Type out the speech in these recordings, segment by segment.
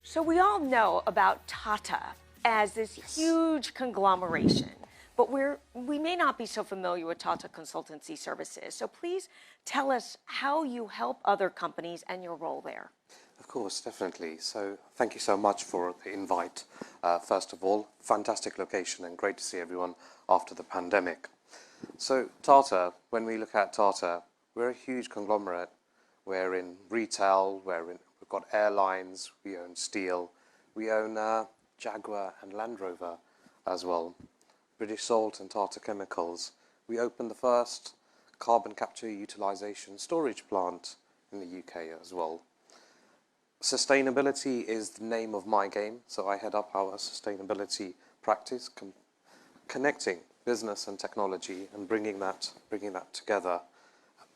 So we all know about Tata as this huge conglomeration, but we may not be so familiar with Tata Consultancy Services. So please tell us how you help other companies and your role there. Of course, definitely. So thank you so much for the invite. First of all, fantastic location and great to see everyone after the pandemic. So Tata, when we look at Tata, we're a huge conglomerate. We're in retail, we've got airlines, we own steel, we own Jaguar and Land Rover as well. British Salt and Tata Chemicals. We opened the first carbon capture utilization storage plant in the UK as well. Sustainability is the name of my game, so I head up our sustainability practice, connecting business and technology and bringing that together.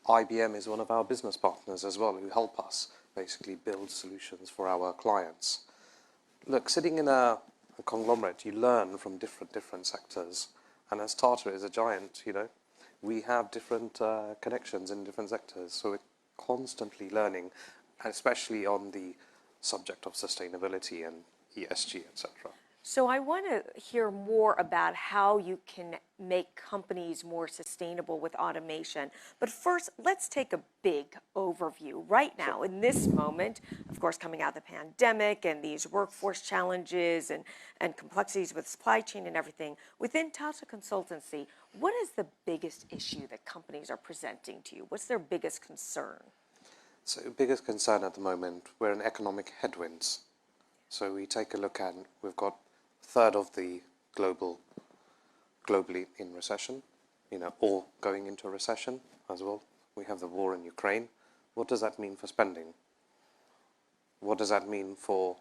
IBM is one of our business partners as well, who help us basically build solutions for our clients. Look, sitting in a conglomerate, you learn from different sectors, and as Tata is a giant, we have different connections in different sectors, so we're constantly learning, especially on the subject of sustainability and ESG, etc. So I want to hear more about how you can make companies more sustainable with automation. But first, let's take a big overview. Right now, in this moment, of course, coming out of the pandemic and these workforce challenges and complexities with supply chain and everything, within Tata Consultancy, what is the biggest issue that companies are presenting to you? What's their biggest concern? So biggest concern at the moment, we're in economic headwinds. So we take a look at, we've got a third of the globally in recession, or going into a recession as well. We have the war in Ukraine. What does that mean for spending? What does that mean for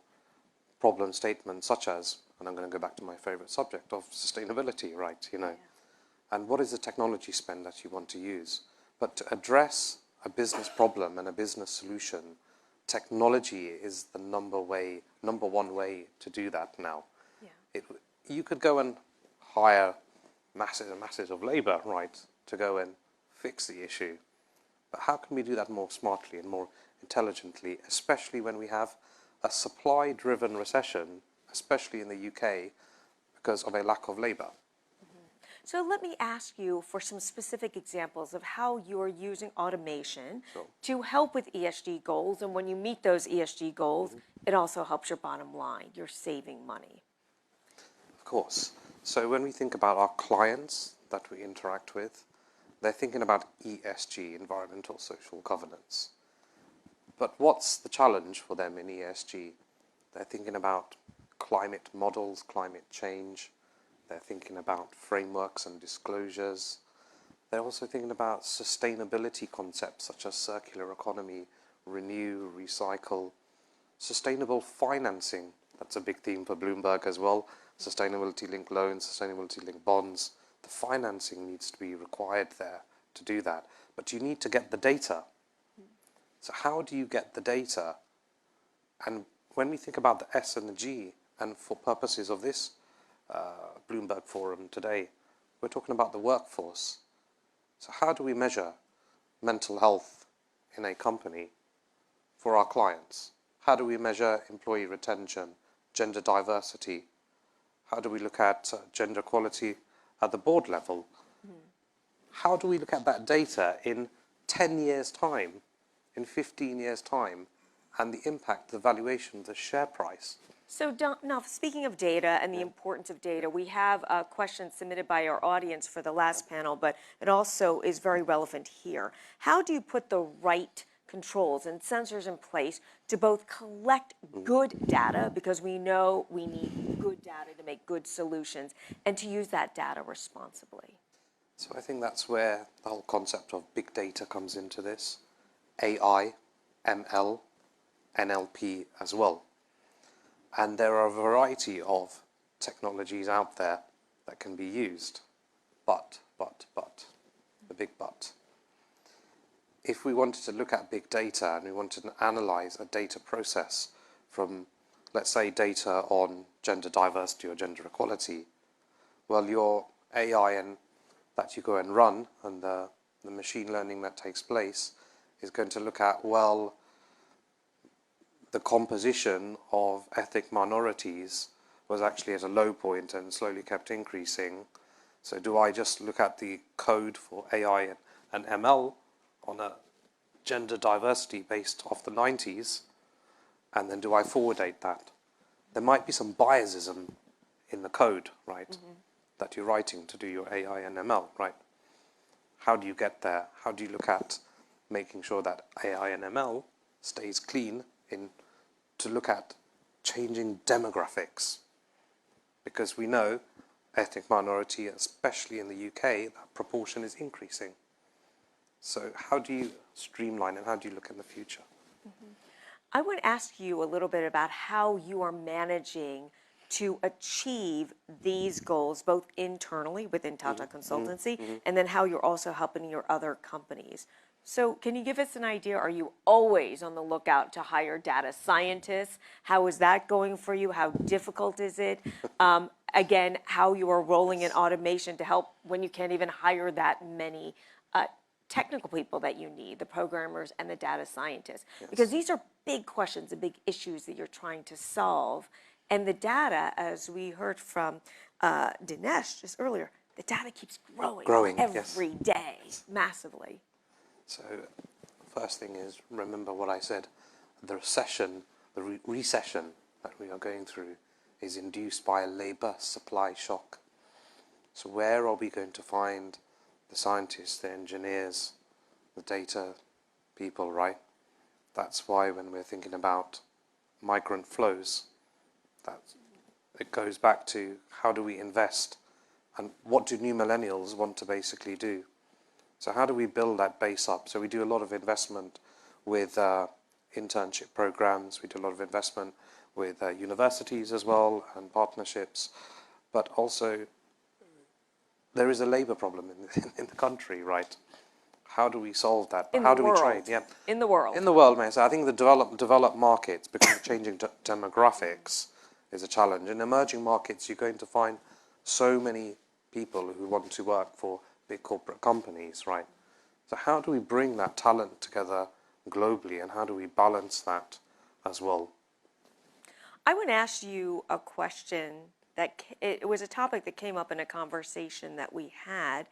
problem statements such as, and I'm going to go back to my favorite subject of sustainability, right? And what is the technology spend that you want to use? But to address a business problem and a business solution, technology is the number one way to do that now. Yeah. You could go and hire masses of labor, right, to go and fix the issue. But how can we do that more smartly and more intelligently, especially when we have a supply-driven recession, especially in the UK, because of a lack of labor? So let me ask you for some specific examples of how you're using automation to help with ESG goals. And when you meet those ESG goals, it also helps your bottom line. You're saving money. Of course. So when we think about our clients that we interact with, they're thinking about ESG, environmental social governance. But what's the challenge for them in ESG? They're thinking about climate models, climate change. They're thinking about frameworks and disclosures. They're also thinking about sustainability concepts such as circular economy, renew, recycle, sustainable financing. That's a big theme for Bloomberg as well. Sustainability-linked loans, sustainability-linked bonds. The financing needs to be required there to do that. But you need to get the data. So how do you get the data? And when we think about the S and the G, and for purposes of this Bloomberg Forum today, we're talking about the workforce. So how do we measure mental health in a company for our clients? How do we measure employee retention, gender diversity? How do we look at gender equality at the board level? How do we look at that data in 10 years' time, in 15 years' time, and the impact, the valuation, the share price? So now, speaking of data and the importance of data, we have a question submitted by our audience for the last panel, but it also is very relevant here. How do you put the right controls and sensors in place to both collect good data, because we know we need good data to make good solutions, and to use that data responsibly? So I think that's where the whole concept of big data comes into this. AI, ML, NLP as well. And there are a variety of technologies out there that can be used. But, the big but. If we wanted to look at big data and we wanted to analyze a data process from, let's say, data on gender diversity or gender equality, well, your AI and that you go and run and the machine learning that takes place is going to look at, well, the composition of ethnic minorities was actually at a low point and slowly kept increasing. So do I just look at the code for AI and ML on a gender diversity based off the 90s, and then do I forwardate that? There might be some biasism in the code, right, that you're writing to do your AI and ML, right? How do you get there? How do you look at making sure that AI and ML stays clean to look at changing demographics? Because we know ethnic minority, especially in the UK, that proportion is increasing. So how do you streamline and how do you look in the future? I would ask you a little bit about how you are managing to achieve these goals, both internally within Tata Consultancy, and then how you're also helping your other companies. So can you give us an idea? Are you always on the lookout to hire data scientists? How is that going for you? How difficult is it? Again, how you are rolling in automation to help when you can't even hire that many technical people that you need, the programmers and the data scientists. Because these are big questions and big issues that you're trying to solve. And the data, as we heard from Dinesh just earlier, the data keeps growing every day, massively. So first thing is, remember what I said, the recession, the recession that we are going through is induced by a labor supply shock. So where are we going to find the scientists, the engineers, the data people, right? That's why when we're thinking about migrant flows, that it goes back to how do we invest and what do new millennials want to basically do? So how do we build that base up? So we do a lot of investment with internship programs. We do a lot of investment with universities as well and partnerships. But also there is a labor problem in the country, right? How do we solve that? How do we train? Yeah. In the world. In the world, May I say, I think the developed markets, because of changing demographics, is a challenge. In emerging markets, you're going to find so many people who want to work for big corporate companies, right? So how do we bring that talent together globally, and how do we balance that as well? I would ask you a question that it was a topic that came up in a conversation that we had,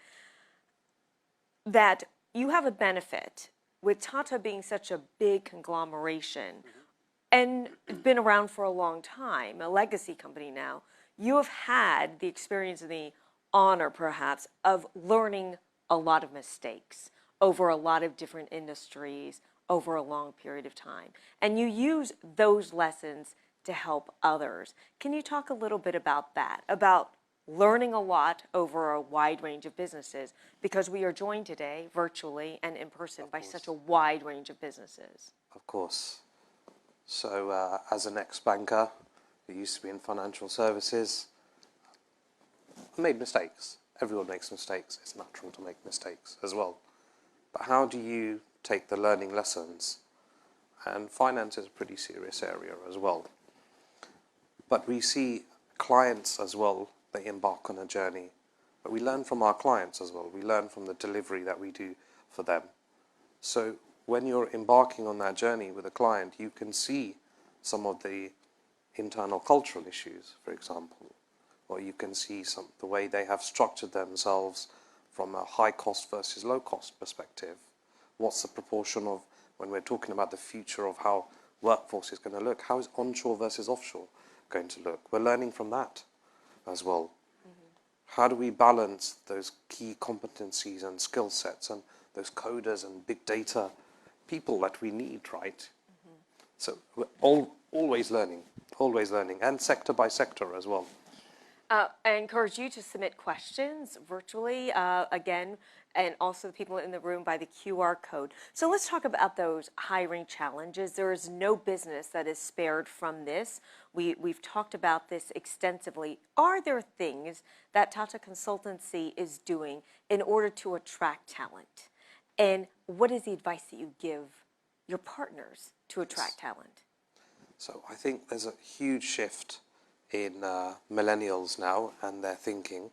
that you have a benefit with Tata being such a big conglomeration and been around for a long time, a legacy company now. You have had the experience and the honor, perhaps, of learning a lot of mistakes over a lot of different industries over a long period of time. And you use those lessons to help others. Can you talk a little bit about that, about learning a lot over a wide range of businesses, because we are joined today virtually and in person by such a wide range of businesses? Of course. So as an ex-banker who used to be in financial services, I made mistakes. Everyone makes mistakes. It's natural to make mistakes as well. But how do you take the learning lessons? And finance is a pretty serious area as well. But we see clients as well, they embark on a journey. But we learn from our clients as well. We learn from the delivery that we do for them. So when you're embarking on that journey with a client, you can see some of the internal cultural issues, for example, or you can see the way they have structured themselves from a high cost versus low cost perspective. What's the proportion of, when we're talking about the future of how workforce is going to look, how is onshore versus offshore going to look? We're learning from that as well. How do we balance those key competencies and skill sets and those coders and big data people that we need, right? So we're always learning, and sector by sector as well. I encourage you to submit questions virtually, again, and also the people in the room by the QR code. So let's talk about those hiring challenges. There is no business that is spared from this. We've talked about this extensively. Are there things that Tata Consultancy is doing in order to attract talent? And what is the advice that you give your partners to attract talent? So I think there's a huge shift in millennials now and their thinking.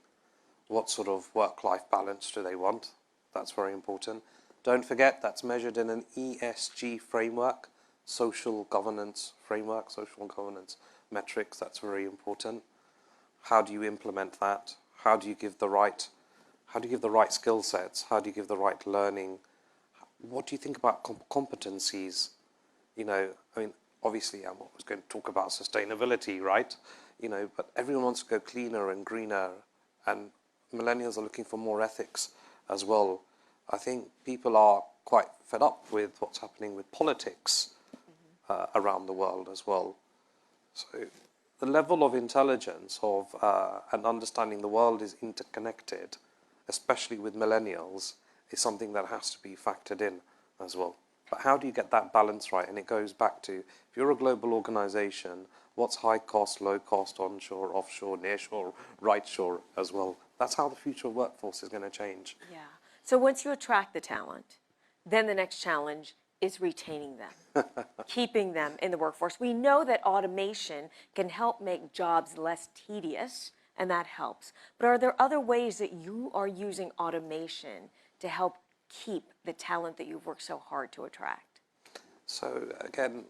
What sort of work-life balance do they want? That's very important. Don't forget that's measured in an ESG framework, social governance framework, social governance metrics. That's very important. How do you implement that? How do you give the right skill sets? How do you give the right learning? What do you think about competencies? You know, I mean, obviously I'm always going to talk about sustainability, right? You know, but everyone wants to go cleaner and greener, and millennials are looking for more ethics as well. I think people are quite fed up with what's happening with politics around the world as well. So the level of intelligence of and understanding the world is interconnected, especially with millennials, is something that has to be factored in as well. But how do you get that balance right? And it goes back to, if you're a global organization, what's high cost, low cost, onshore, offshore, nearshore, right shore as well? That's how the future workforce is going to change. Yeah. So once you attract the talent, then the next challenge is retaining them, keeping them in the workforce. We know that automation can help make jobs less tedious, and that helps. But are there other ways that you are using automation to help keep the talent that you've worked so hard to attract? So again,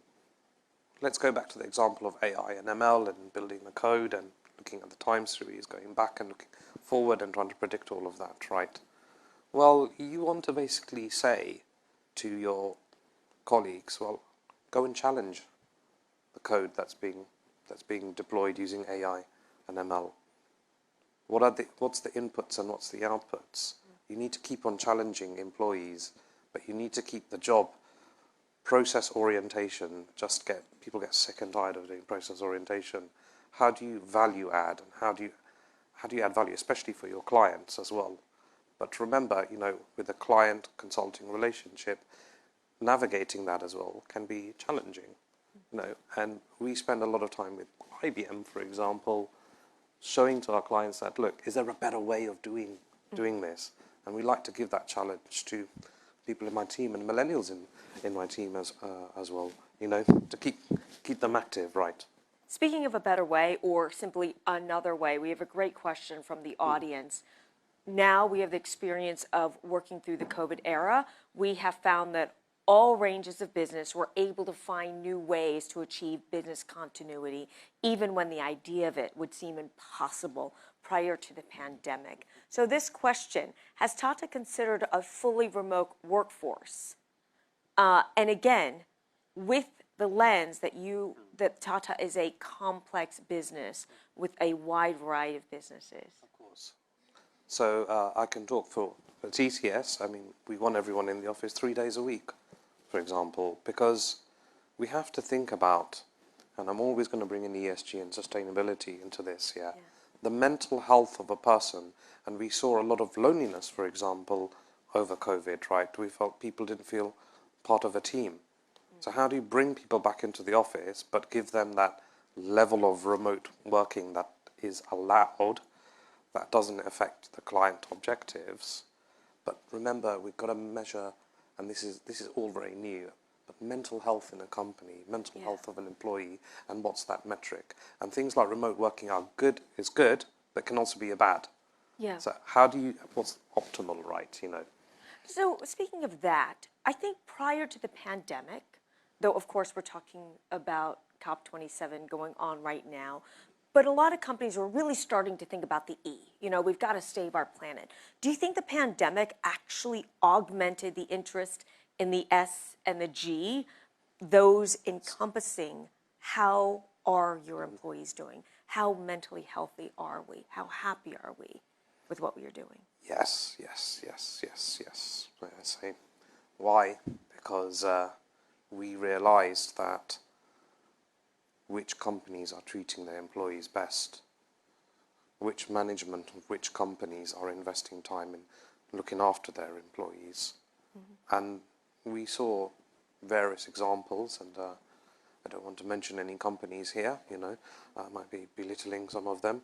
let's go back to the example of AI and ML and building the code and looking at the time series, going back and looking forward and trying to predict all of that, right? Well, you want to basically say to your colleagues, well, go and challenge the code that's being deployed using AI and ML. What's the inputs and what's the outputs? You need to keep on challenging employees, but you need to keep the job process orientation. People get sick and tired of doing process orientation. How do you value add, and how do you add value, especially for your clients as well? But remember, you know, with a client consulting relationship, navigating that as well can be challenging, you know. And we spend a lot of time with IBM, for example, showing to our clients that, look, is there a better way of doing this? And we like to give that challenge to people in my team and millennials in my team as well, you know, to keep them active, right? Speaking of a better way, or simply another way, we have a great question from the audience. Now we have the experience of working through the COVID era. We have found that all ranges of business were able to find new ways to achieve business continuity, even when the idea of it would seem impossible prior to the pandemic. So this question, has Tata considered a fully remote workforce? And again, with the lens that Tata is a complex business with a wide variety of businesses. Of course. So I can talk for TCS. I mean, we want everyone in the office 3 days a week, for example, because we have to think about, and I'm always going to bring in ESG and sustainability into this, the mental health of a person. And we saw a lot of loneliness, for example, over COVID, right? We felt people didn't feel part of a team. So how do you bring people back into the office, but give them that level of remote working that is allowed, that doesn't affect the client objectives? But remember, we've got to measure, and this is all very new, but mental health in a company, mental health of an employee, and what's that metric? And things like remote working is good, but can also be a bad. Yeah. So what's optimal, right, you know? So speaking of that, I think prior to the pandemic, though of course we're talking about COP27 going on right now, but a lot of companies are really starting to think about the E. You know, we've got to save our planet. Do you think the pandemic actually augmented the interest in the S and the G, those encompassing how are your employees doing? How mentally healthy are we? How happy are we with what we are doing? Yes. I say, why? Because we realized that which companies are treating their employees best, which management of which companies are investing time in looking after their employees. And we saw various examples, and I don't want to mention any companies here, you know, I might be belittling some of them,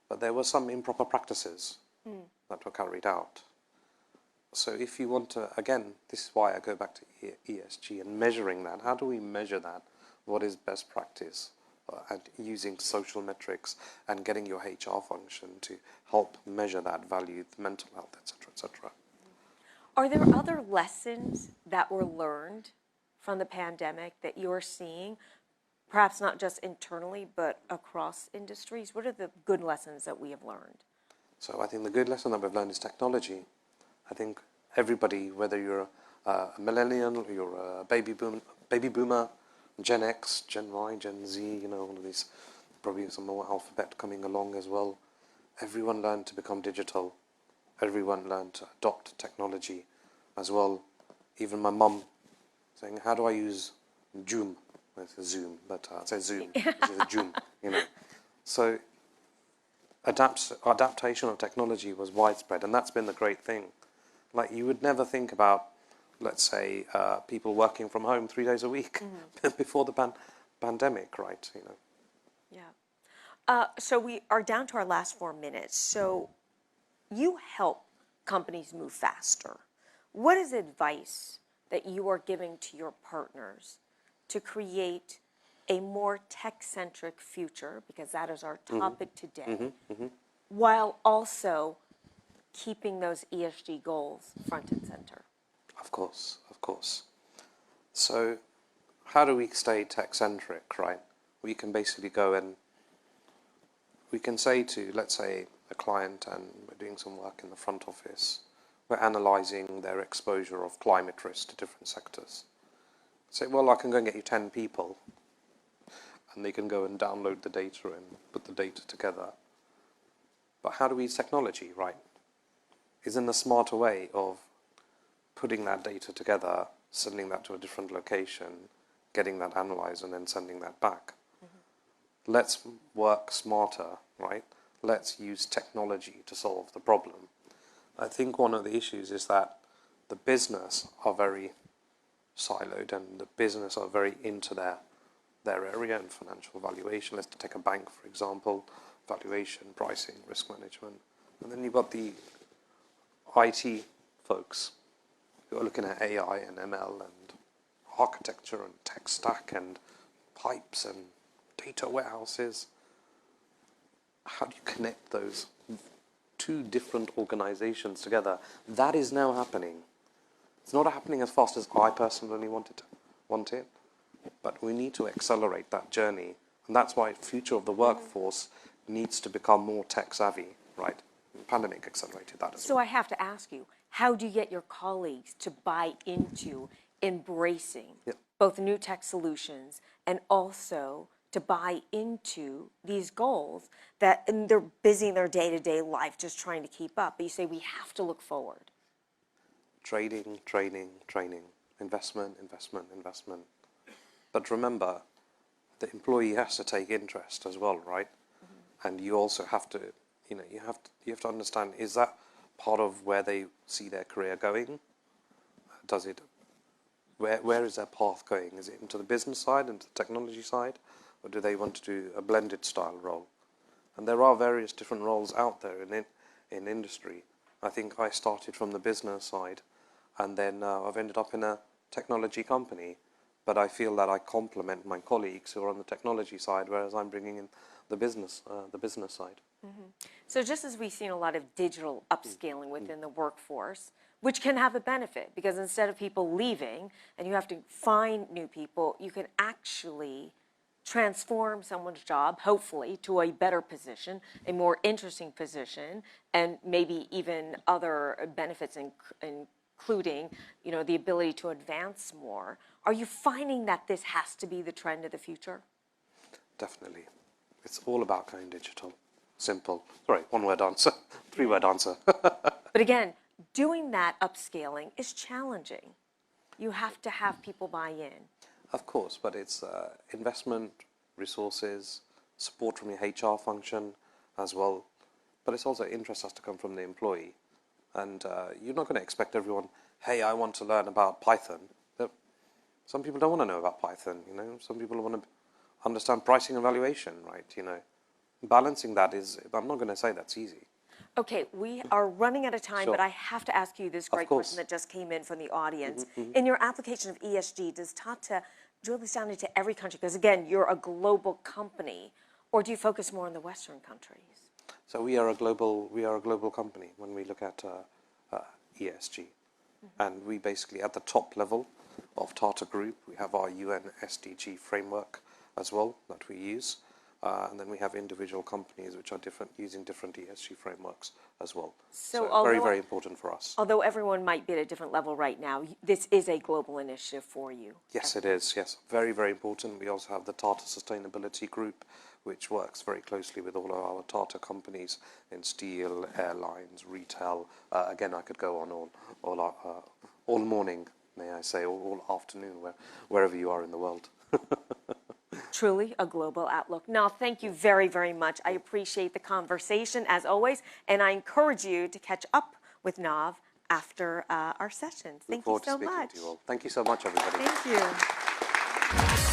but there were some improper practices that were carried out. So if you want to, again, this is why I go back to ESG and measuring that. How do we measure that? What is best practice? And using social metrics and getting your HR function to help measure that value, mental health, etc., etc. Are there other lessons that were learned from the pandemic that you're seeing, perhaps not just internally, but across industries? What are the good lessons that we have learned? So I think the good lesson that we've learned is technology. I think everybody, whether you're a millennial, you're a baby boomer, Gen X, Gen Y, Gen Z, you know, all of these, probably some more alphabet coming along as well. Everyone learned to become digital. Everyone learned to adopt technology as well. Even my mum saying, how do I use Zoom? It's a Zoom, but I'd say Zoom. This is a Zoom, you know. So adaptation of technology was widespread, and that's been the great thing. Like, you would never think about, let's say, people working from home 3 days a week before the pandemic, right? You know. Yeah. So we are down to our last 4 minutes. So you help companies move faster. What is advice that you are giving to your partners to create a more tech-centric future, because that is our topic today, while also keeping those ESG goals front and center? Of course, of course. So how do we stay tech-centric, right? We can basically go and we can say to, let's say, a client, and we're doing some work in the front office, we're analysing their exposure of climate risk to different sectors. Say, well, I can go and get you 10 people, and they can go and download the data and put the data together. But how do we use technology, right? Isn't a smarter way of putting that data together, sending that to a different location, getting that analysed, and then sending that back? Let's work smarter, right? Let's use technology to solve the problem. I think one of the issues is that the business are very siloed, and the business are very into their area and financial valuation. Let's take a bank, for example, valuation, pricing, risk management. And then you've got the IT folks who are looking at AI and ML and architecture and tech stack and pipes and data warehouses. How do you connect those two different organizations together? That is now happening. It's not happening as fast as I personally want it, but we need to accelerate that journey. And that's why future of the workforce needs to become more tech savvy, right? The pandemic accelerated that as well. So I have to ask you, how do you get your colleagues to buy into embracing both new tech solutions and also to buy into these goals that, and they're busy in their day-to-day life just trying to keep up, but you say we have to look forward? Trading, training, investment. But remember, the employee has to take interest as well, right? And you also have to, you have to understand, is that part of where they see their career going? Does it, where is their path going? Is it into the business side, into the technology side, or do they want to do a blended style role? And there are various different roles out there in industry. I think I started from the business side, and then I've ended up in a technology company. But I feel that I complement my colleagues who are on the technology side, whereas I'm bringing in the business side. So just as we've seen a lot of digital upscaling within the workforce, which can have a benefit, because instead of people leaving and you have to find new people, you can actually transform someone's job, hopefully, to a better position, a more interesting position, and maybe even other benefits, including, the ability to advance more. Are you finding that this has to be the trend of the future? Definitely. It's all about going digital. Simple. Sorry, one-word answer, three-word answer. But again, doing that upscaling is challenging. You have to have people buy in. Of course, but it's investment, resources, support from your HR function as well. But it's also interest has to come from the employee. And you're not going to expect everyone, hey, I want to learn about Python. Some people don't want to know about Python, Some people want to understand pricing and valuation, right? Balancing that is, I'm not going to say that's easy. Okay, we are running out of time, Sure. but I have to ask you this great question that just came in from the audience. In your application of ESG, does Tata drill this down into every country? Because again, you're a global company, or do you focus more on the Western countries? So we are a global company when we look at ESG, and we basically at the top level of Tata Group. We have our UN SDG framework as well that we use. And then we have individual companies which are using different ESG frameworks as well. So very, very important for us. Although everyone might be at a different level right now, this is a global initiative for you. Yes, it is. Yes, very, very important. We also have the Tata Sustainability Group, which works very closely with all of our Tata companies in steel, airlines, retail. Again, I could go on all morning, may I say, all afternoon, wherever you are in the world. Truly a global outlook. Nav, thank you very, very much. I appreciate the conversation as always, and I encourage you to catch up with Nav after our sessions. Thank you so much. Look forward to speaking to you all. Thank you so much, everybody. Thank you.